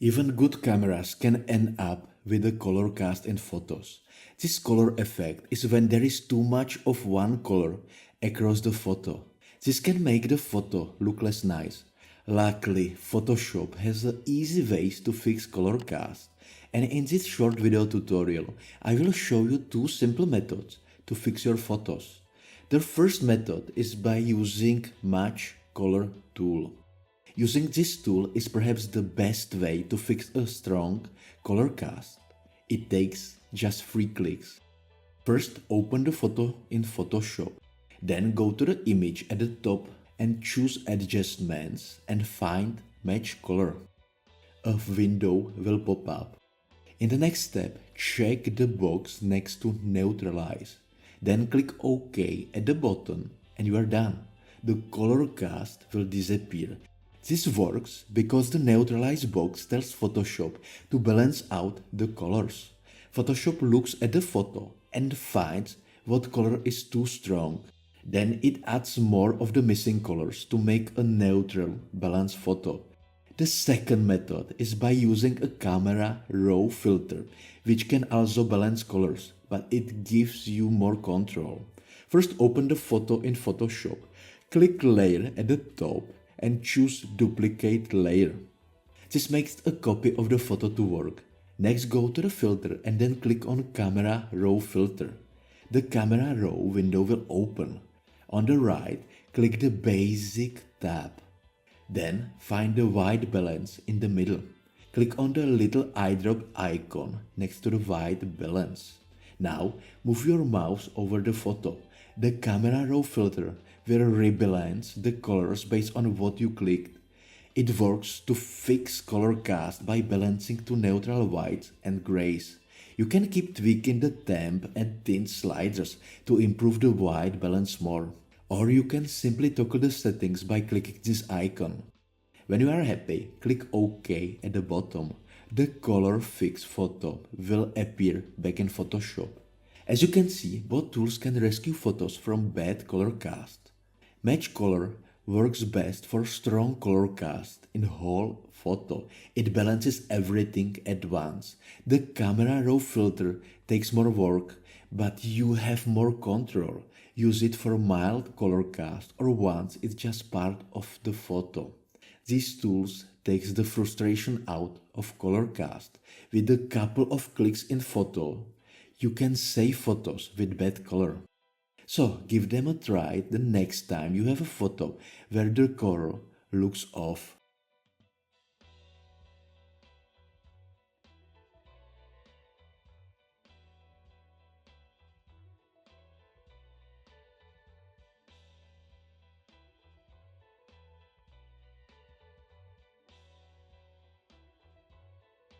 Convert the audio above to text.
Even good cameras can end up with a color cast in photos. This color effect is when there is too much of one color across the photo. This can make the photo look less nice. Luckily, Photoshop has easy ways to fix color cast, and in this short video tutorial, I will show you two simple methods to fix your photos. The first method is by using Match Color tool. Using this tool is perhaps the best way to fix a strong color cast. It takes just 3 clicks. First, open the photo in Photoshop. Then go to the image at the top and choose Adjustments and find Match Color. A window will pop up. In the next step, check the box next to Neutralize. Then click OK at the bottom and you are done. The color cast will disappear. This works because the Neutralize box tells Photoshop to balance out the colors. Photoshop looks at the photo and finds what color is too strong. Then it adds more of the missing colors to make a neutral, balanced photo. The second method is by using a camera raw filter, which can also balance colors, but it gives you more control. First, open the photo in Photoshop. Click Layer at the top and choose Duplicate Layer. This makes a copy of the photo to work. Next, go to the filter and then click on Camera Raw Filter. The Camera Raw window will open. On the right, click the Basic tab. Then find the white balance in the middle. Click on the little eyedrop icon next to the white balance. Now, move your mouse over the photo. The Camera Raw filter will rebalance the colors based on what you clicked. It works to fix color cast by balancing to neutral whites and grays. You can keep tweaking the temp and tint sliders to improve the white balance more. Or you can simply toggle the settings by clicking this icon. When you are happy, click OK at the bottom. The color fix photo will appear back in Photoshop. As you can see, both tools can rescue photos from bad color cast. Match Color works best for strong color cast in whole photo. It balances everything at once. The Camera Raw filter takes more work, but you have more control. Use it for mild color cast or once it's just part of the photo. These tools takes the frustration out of color cast. With a couple of clicks in photo, you can save photos with bad color. So give them a try the next time you have a photo where the color looks off.